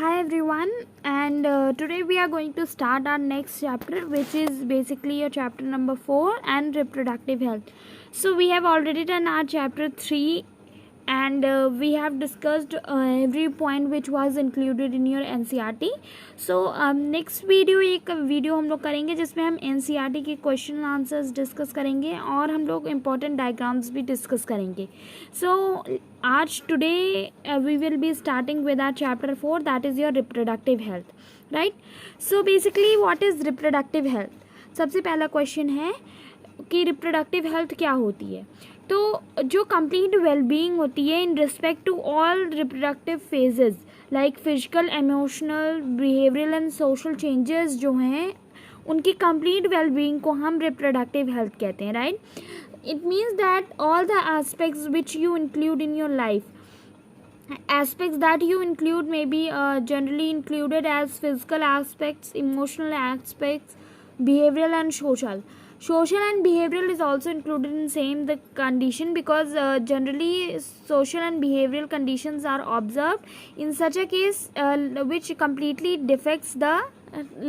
Hi everyone, and today we are going to start our next chapter, which is basically your chapter number 4 and reproductive health. So we have already done our chapter 3, and we have discussed every point which was included in your NCERT. So next video एक video हम लोग करेंगे जिसमें हम NCERT के question answers discuss करेंगे और हम लोग इम्पोर्टेंट डायग्राम्स भी डिस्कस करेंगे. So आज today we will be starting with our chapter 4, that is your reproductive health, right? So basically what is reproductive health? सबसे पहला क्वेश्चन है कि रिप्रोडक्टिव हेल्थ क्या होती है. तो जो कंप्लीट वेलबींग होती है in respect to all reproductive phases like physical, emotional, behavioural and social changes जो हैं उनकी कंप्लीट वेलबींग को हम रिप्रोडक्टिव हेल्थ कहते हैं, right. It means that all the aspects which you include in your life, aspects that you include may be generally included as physical aspects, emotional aspects, behavioral and social. Social and behavioral is also included in same the condition because generally social and behavioral conditions are observed in such a case which completely defects the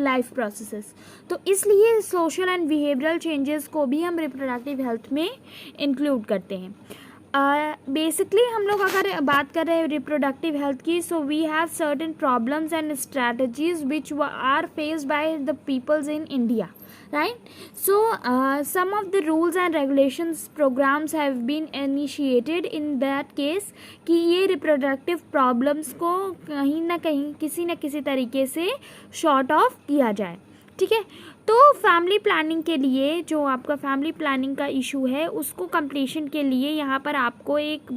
life processes. तो इसलिए social and behavioural changes को भी हम reproductive health में include करते हैं. Basically हम लोग अगर बात कर रहे हैं रिप्रोडक्टिव हेल्थ की, so we have certain problems and strategies which are faced by the peoples in India, right? So some of the rules and regulations programs have been initiated in that case कि ये reproductive problems को कहीं ना कहीं किसी न किसी तरीके से शॉर्ट ऑफ किया जाए, ठीक है. तो फैमिली प्लानिंग के लिए जो आपका फैमिली प्लानिंग का इशू है उसको कंप्लीशन के लिए यहाँ पर आपको एक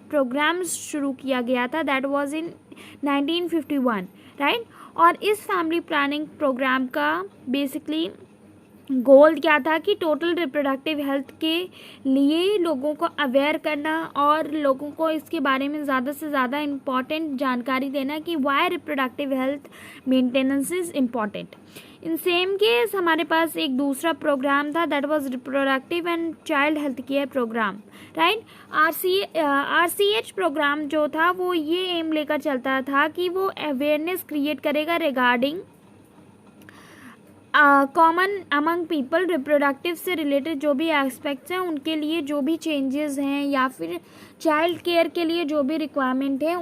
प्रोग्राम शुरू किया गया था, दैट वाज इन 1951, राइट. और इस फैमिली प्लानिंग प्रोग्राम का बेसिकली गोल क्या था कि टोटल रिप्रोडक्टिव हेल्थ के लिए लोगों को अवेयर करना और लोगों को इसके बारे में ज़्यादा से ज़्यादा इम्पॉर्टेंट जानकारी देना कि why reproductive health maintenance is important. In same case हमारे पास एक दूसरा प्रोग्राम था, that was reproductive and child health care program, right. RCH program जो था वो ये एम लेकर चलता था कि वो अवेयरनेस क्रिएट करेगा regarding common among people reproductive से रिलेटेड जो भी एस्पेक्ट्स हैं उनके लिए जो भी चेंजेस हैं या फिर चाइल्ड केयर के लिए जो भी रिक्वायरमेंट है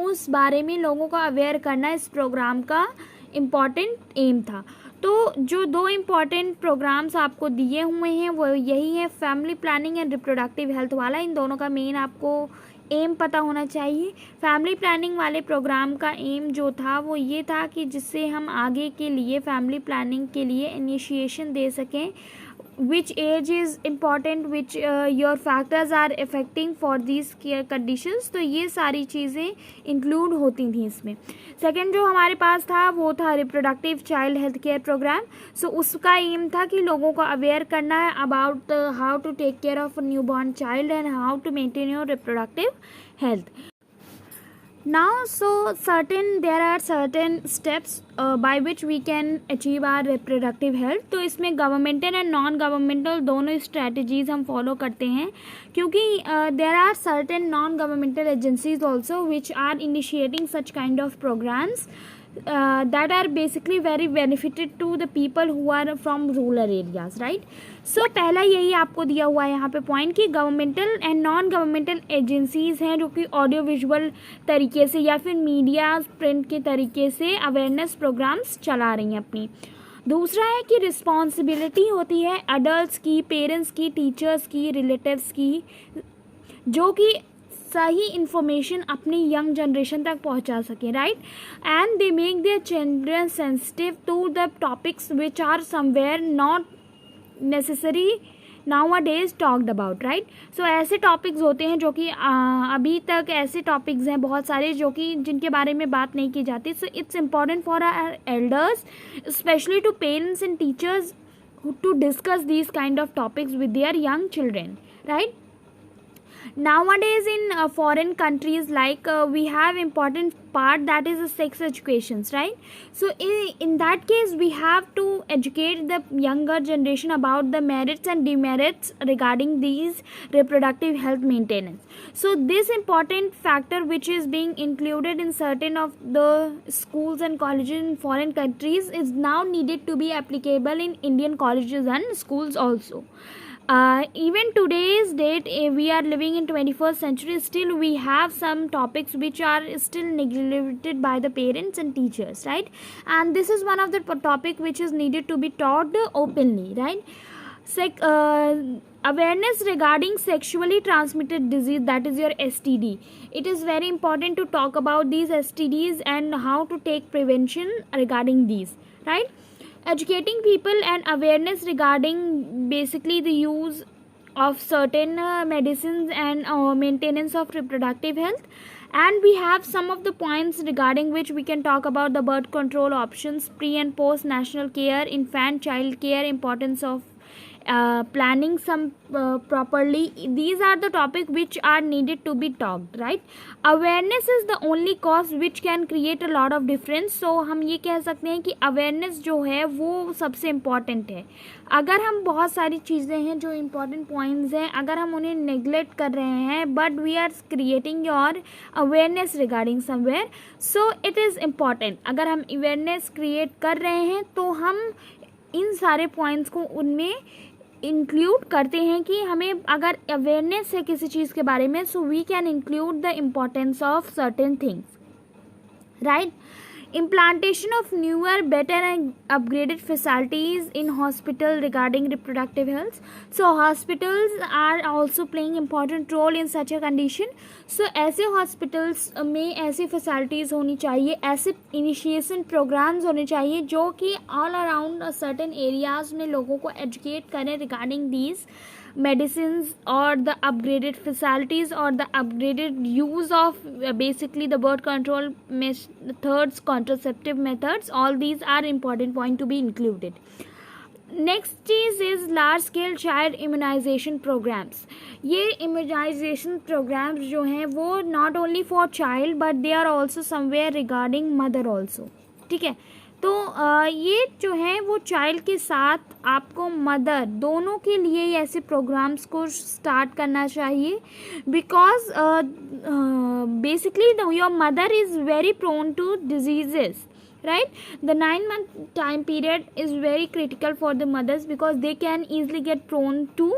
उस बारे में लोगों को अवेयर करना इस प्रोग्राम का इम्पॉर्टेंट एम था. तो जो दो इम्पॉर्टेंट प्रोग्राम्स आपको दिए हुए हैं वो यही है, family planning and reproductive health वाला. इन दोनों का मेन आपको एम पता होना चाहिए. फैमिली प्लानिंग वाले प्रोग्राम का एम जो था वो ये था कि जिससे हम आगे के लिए फैमिली प्लानिंग के लिए इनिशिएशन दे सकें, which age is important, which your factors are affecting for these care conditions. तो ये सारी चीज़ें इंक्लूड होती थी इसमें. सेकेंड जो हमारे पास था वो था reproductive child health care program. So उसका एम था कि लोगों को अवेयर करना है about how to take care of newborn child and how to maintain your reproductive health. Now, so there are certain steps by which we can achieve our reproductive health. तो इसमें governmental and non governmental दोनों strategies हम follow करते हैं क्योंकि there are certain non governmental agencies also which are initiating such kind of programs that are basically very benefited to the people who are from rural areas, right? So पहला यही आपको दिया हुआ है यहाँ पे पॉइंट कि governmental and non governmental agencies हैं जो कि ऑडियो विजुअल तरीके से या फिर मीडिया प्रिंट के तरीके से अवेयरनेस प्रोग्राम्स चला रही हैं अपनी. दूसरा है कि रिस्पॉन्सिबिलिटी होती है अडल्ट्स की, पेरेंट्स की, टीचर्स की, रिलेटिव्स की, जो कि सही इंफॉर्मेशन अपनी यंग जनरेशन तक पहुंचा सके, right. And they make their children sensitive to the topics which are somewhere not necessary nowadays talked about, right. So ऐसे टॉपिक्स होते हैं जो कि अभी तक ऐसे टॉपिक्स हैं बहुत सारे जो कि जिनके बारे में बात नहीं की जाती. So it's important for our elders specially to parents and teachers to discuss these kind of topics with their young children, right. Nowadays in foreign countries, like we have important part, that is the sex educations, right? So in that case we have to educate the younger generation about the merits and demerits regarding these reproductive health maintenance. So this important factor which is being included in certain of the schools and colleges in foreign countries is now needed to be applicable in Indian colleges and schools also. Even today's date, we are living in 21st century, still we have some topics which are still neglected by the parents and teachers, right? And this is one of the topic which is needed to be taught openly, right? Awareness regarding sexually transmitted disease, that is your STD. It is very important to talk about these STDs and how to take prevention regarding these, right? Educating people and awareness regarding basically the use of certain medicines and maintenance of reproductive health. And we have some of the points regarding which we can talk about the birth control options, pre and post national care, infant child care, importance of planning some properly. These are the topics which are needed to be talked, right? Awareness is the only cause which can create a lot of difference. So हम ये कह सकते हैं कि awareness जो है वो सबसे important है. अगर हम बहुत सारी चीज़ें हैं जो important points हैं, अगर हम उन्हें neglect कर रहे हैं, but we are creating your awareness regarding somewhere, so it is important. अगर हम awareness create कर रहे हैं तो हम इन सारे points को उनमें इंक्लूड करते हैं कि हमें अगर अवेयरनेस है किसी चीज़ के बारे में, so we can include the importance of certain things, right? Implantation of newer, better and upgraded facilities in hospital regarding reproductive health. So hospitals are also playing important role in such a condition. So ऐसे hospitals में ऐसी facilities होनी चाहिए, ऐसे initiation programs होने चाहिए जो कि all around certain areas में लोगों को educate करें regarding these medicines or the upgraded facilities or the upgraded use of basically the birth control methods, contraceptive methods. All these are important point to be included. Next is large scale child immunization programs. ये immunization programs जो हैं वो not only for child but they are also somewhere regarding mother also, ठीक है? तो ये जो है वो चाइल्ड के साथ आपको मदर दोनों के लिए ऐसे प्रोग्राम्स को स्टार्ट करना चाहिए, because basically your mother is very prone to diseases, right? The 9-month time period is very critical for the mothers because they can easily get prone to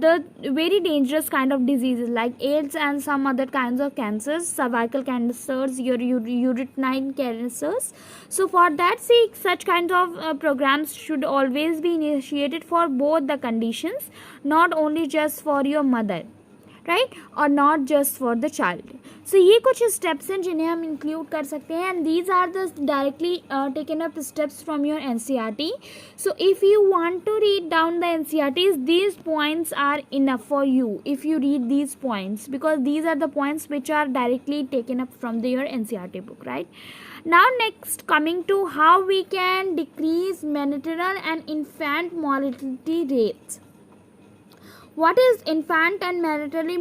the very dangerous kind of diseases like AIDS and some other kinds of cancers, cervical cancers, your uterine cancers. So for that sake, such kinds of programs should always be initiated for both the conditions, not only just for your mother, right? Or not just for the child. So ये कुछ steps हैं जिन्हें हम include कर सकते हैं, and these are the directly taken up steps from your NCERT. So if you want to read down the NCERTs, these points are enough for you if you read these points, because these are the points which are directly taken up from your NCERT book, right? Now next, coming to how we can decrease maternal and infant mortality rates. What is infant and mortality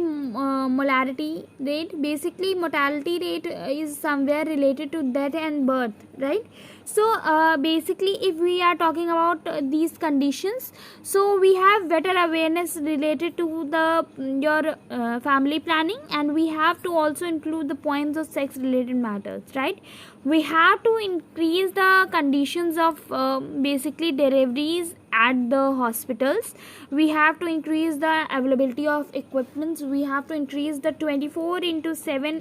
rate? Basically mortality rate is somewhere related to death and birth, right? So basically if we are talking about these conditions, so we have better awareness related to the your family planning, and we have to also include the points of sex related matters, right? We have to increase the conditions of basically deliveries at the hospitals. We have to increase the availability of equipments. We have to increase the 24/7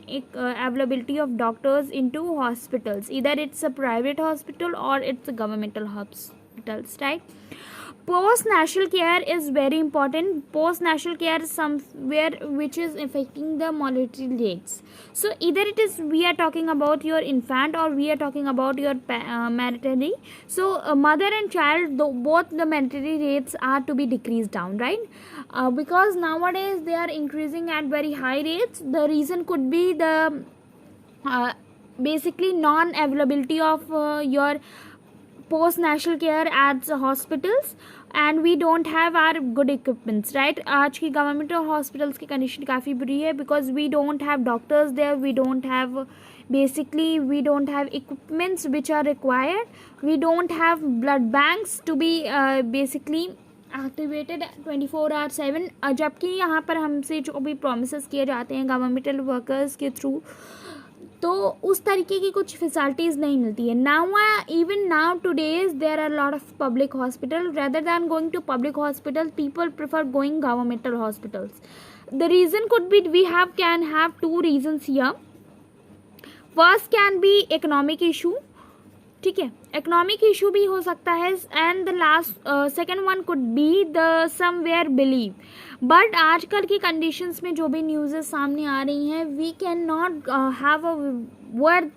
availability of doctors into hospitals, either it's a private hospital or it's a governmental hospitals, right? Post natal care is very important. Post natal care is somewhere which is affecting the mortality rates. So either it is we are talking about your infant or we are talking about your maternity. So mother and child, both the mortality rates are to be decreased down, right? Because nowadays they are increasing at very high rates. The reason could be the basically non availability of your post national care at the hospitals and we don't have our good equipments, right? आज की governmental hospitals की condition काफ़ी बुरी है because we don't have doctors there, we don't have equipments which are required, we don't have blood banks to be basically activated 24/7, जबकि यहाँ पर हमसे जो भी प्रोमिस किए जाते हैं गवर्नमेंटल वर्कर्स के थ्रू, तो उस तरीके की कुछ फैसिलिटीज़ नहीं मिलती है. Even now today's there are lot of public hospital, rather than going to public hospital people prefer going governmental hospitals. The reason could be we can have two reasons here. First can be economic issue, ठीक है, economic issue भी हो सकता है. And the last second one could be the somewhere believe. But आजकल की conditions में जो भी न्यूज़ेस सामने आ रही हैं, we can not have a word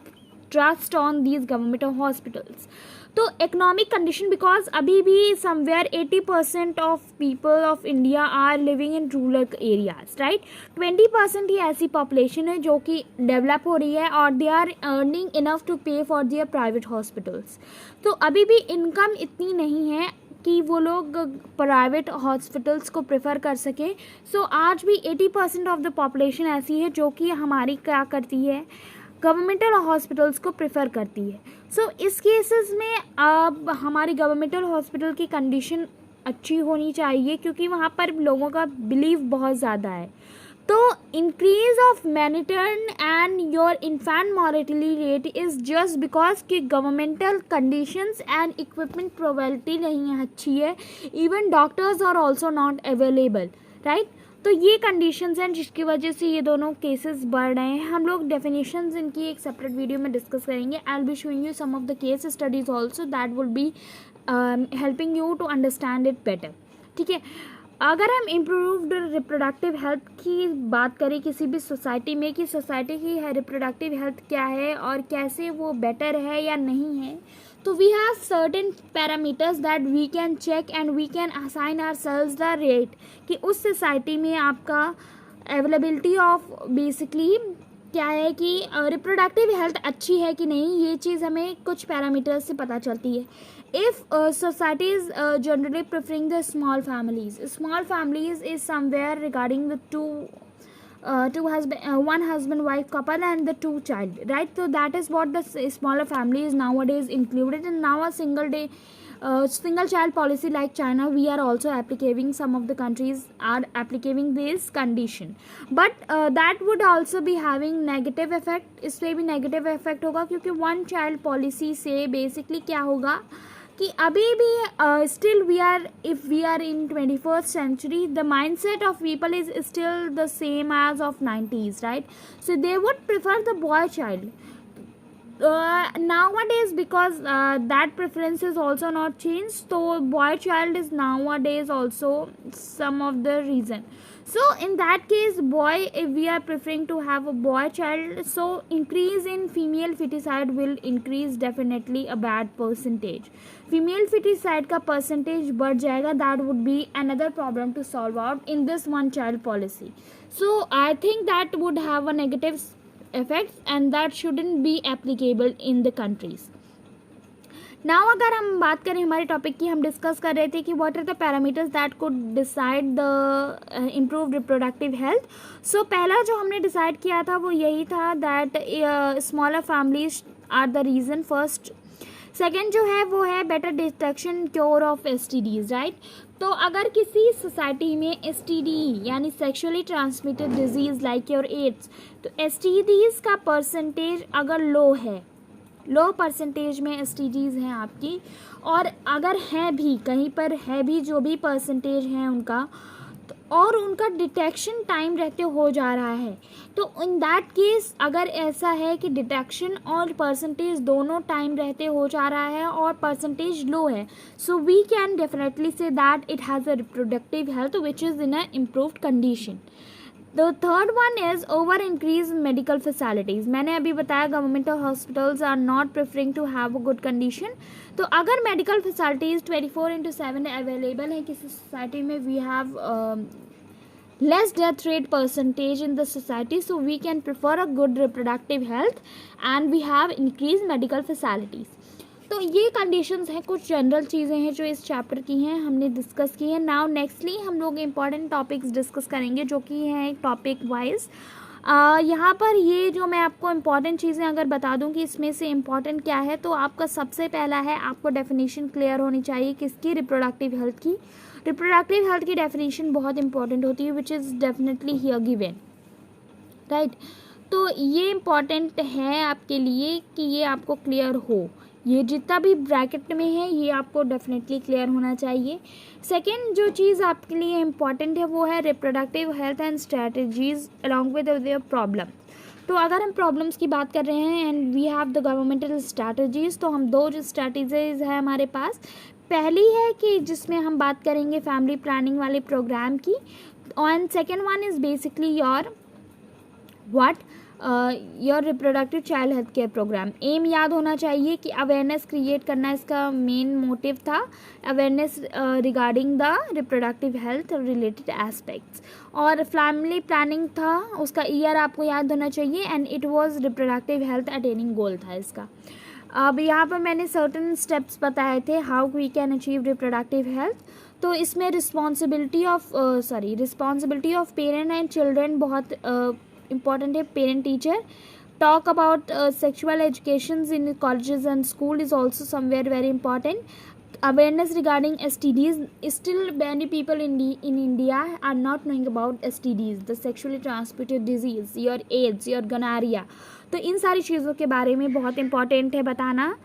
trust on these governmental hospitals. तो इकोनॉमिक कंडीशन, बिकॉज अभी भी somewhere 80% of people of India are living in rural areas, right. 20% ही ऐसी पॉपुलेशन है जो कि डेवलप हो रही है और they are earning enough to pay for their private hospitals. तो अभी भी इनकम इतनी नहीं है कि वो लोग प्राइवेट हॉस्पिटल्स को प्रेफर कर सकें. सो आज भी 80% ऑफ द पॉपुलेशन ऐसी है जो कि हमारी क्या करती है, गवर्नमेंटल हॉस्पिटल्स को प्रेफर करती है. सो इस केसेस में अब हमारी गवर्नमेंटल हॉस्पिटल की कंडीशन अच्छी होनी चाहिए क्योंकि वहाँ पर लोगों का बिलीव बहुत ज़्यादा है. तो increase of maternity and your infant mortality rate is just because कि governmental conditions and equipment provided नहीं है, अच्छी है. Even doctors are also not available, right. तो ये कंडीशंस हैं जिसकी वजह से ये दोनों केसेस बढ़ रहे हैं. हम लोग डेफिनेशंस इनकी एक सेपरेट वीडियो में डिस्कस करेंगे. I will be showing you some of the case studies also that will be helping you to understand it better, ठीक है. अगर हम इम्प्रूव्ड रिप्रोडक्टिव हेल्थ की बात करें किसी भी सोसाइटी में कि सोसाइटी की रिप्रोडक्टिव हेल्थ क्या है और कैसे वो बेटर है या नहीं है, तो we have certain parameters that we can check and we can assign ourselves the rate कि उस सोसाइटी में आपका अवेलेबिलिटी ऑफ बेसिकली क्या है कि रिप्रोडक्टिव हेल्थ अच्छी है कि नहीं. ये चीज़ हमें कुछ पैरामीटर्स से पता चलती है. If societies generally preferring the small families is somewhere regarding the one husband wife couple and the two child, right. So that is what the smaller family is nowadays included. And now a single child policy like China, we are also applying, some of the countries are applying this condition. But that would also be having negative effect. इससे भी negative effect होगा क्योंकि one child policy से basically क्या होगा कि अभी भी still if we are in 21st century, the mindset of people is still the same as of 90s, right. So they would prefer the boy child nowadays because that preference is also not changed. So boy child is nowadays also some of the reason. So in that case, if we are preferring to have a boy child, so increase in female feticide will increase definitely a bad percentage. Female feticide का percentage बढ़ जाएगा. That would be another problem to solve out in this one child policy. So I think that would have a negative effects and that shouldn't be applicable in the countries. Now अगर हम बात करें हमारे topic की, हम discuss कर रहे थे कि what are the parameters that could decide the improved reproductive health. So पहला जो हमने डिसाइड किया था वो यही था that smaller families are the reason first. Second जो है वो है better detection cure of STDs, right. तो अगर किसी सोसाइटी में STD यानी sexually transmitted disease like your AIDS, तो STDs का परसेंटेज अगर लो परसेंटेज में STDs हैं आपकी, और अगर हैं भी कहीं पर है भी जो भी परसेंटेज है उनका, तो और उनका डिटेक्शन टाइम रहते हो जा रहा है, तो इन दैट केस अगर ऐसा है कि डिटेक्शन और परसेंटेज दोनों टाइम रहते हो जा रहा है और परसेंटेज लो है, so we can definitely say that it has a reproductive health which is in a improved condition. The third one is over increase medical facilities. मैंने अभी बताया governmental hospitals are not preferring to have a good condition. तो अगर medical facilities 24/7 available है किसी society में, we have less death rate percentage in the society, so we can prefer a good reproductive health and we have increased medical facilities. तो ये conditions हैं, कुछ general चीज़ें हैं जो इस चैप्टर की हैं, हमने डिस्कस की है। नाउ नेक्स्टली हम लोग इम्पॉर्टेंट टॉपिक्स डिस्कस करेंगे जो कि हैं टॉपिक वाइज। यहाँ पर ये जो मैं आपको इम्पॉर्टेंट चीज़ें अगर बता दूँ कि इसमें से इम्पॉर्टेंट क्या है, तो आपका सबसे पहला है, आपको डेफिनेशन क्लियर होनी चाहिए किसकी, रिप्रोडक्टिव हेल्थ की। रिप्रोडक्टिव हेल्थ की डेफिनेशन बहुत इंपॉर्टेंट होती है which is definitely here given, right. तो ये इम्पॉर्टेंट है आपके लिए कि ये आपको क्लियर हो, ये जितना भी ब्रैकेट में है ये आपको डेफिनेटली क्लियर होना चाहिए। सेकेंड जो चीज़ आपके लिए इम्पॉर्टेंट है वो है reproductive health and strategies along with their problem. तो अगर हम प्रॉब्लम्स की बात कर रहे हैं and we have the governmental strategies, तो हम दो जो स्ट्रैटेजीज है हमारे पास, पहली है कि जिसमें हम बात करेंगे फैमिली प्लानिंग वाले प्रोग्राम की, and second one is basically your what your reproductive child health care program. Aim याद होना चाहिए कि अवेयरनेस क्रिएट करना इसका मेन मोटिव था, awareness regarding the reproductive health related aspects. और फैमिली प्लानिंग था, उसका ईयर आपको याद होना चाहिए, and it was reproductive health attaining goal था इसका। अब यहाँ पर मैंने सर्टन स्टेप्स बताए थे how we can achieve reproductive health. तो इसमें responsibility of parent and children बहुत important है। Parent teacher talk about sexual educations in colleges and school is also somewhere very important. Awareness regarding STDs, still many people in India are not knowing about STDs, the sexually transmitted disease, your AIDS, your gonorrhea। तो इन सारी चीज़ों के बारे में बहुत important है बताना।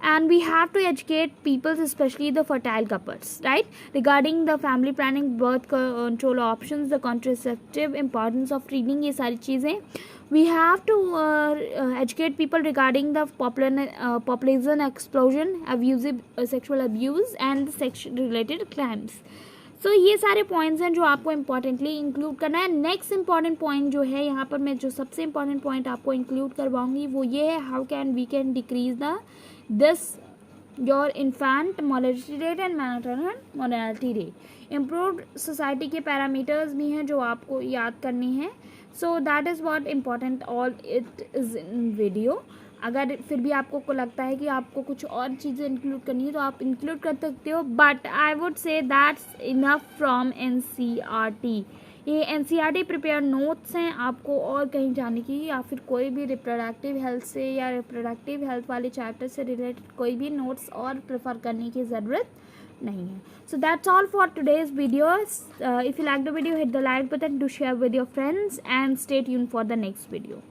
And we have to educate people, especially the fertile couples, right, regarding the family planning, birth control options, the contraceptive importance of treating, ये सारी चीज़ें। We have to educate people regarding the population explosion, abusive sexual abuse and sex related crimes। सो ये सारे points हैं जो आपको importantly include करना है। नेक्स्ट इंपॉर्टेंट पॉइंट जो है यहाँ पर मैं जो सबसे इम्पॉर्टेंट पॉइंट आपको इंक्लूड करवाऊंगी वो ये है, how can we can decrease the this your infant mortality rate and maternal mortality rate. Improved society के पैरामीटर्स भी हैं जो आपको याद करने हैं। So that is what important all it is in video. अगर फिर भी आपको लगता है कि आपको कुछ और चीज़ें इंक्लूड करनी है तो आप इंक्लूड कर सकते हो, but I would say that's enough from NCERT। ये NCERT प्रिपेयर नोट्स हैं, आपको और कहीं जाने की या फिर कोई भी रिप्रोडक्टिव हेल्थ से या रिप्रोडक्टिव हेल्थ वाले चैप्टर से रिलेटेड कोई भी नोट्स और प्रेफर करने की ज़रूरत नहीं है। So that's all for today's video. If you like the video, hit the like button, do share with your friends and stay tuned for the next video.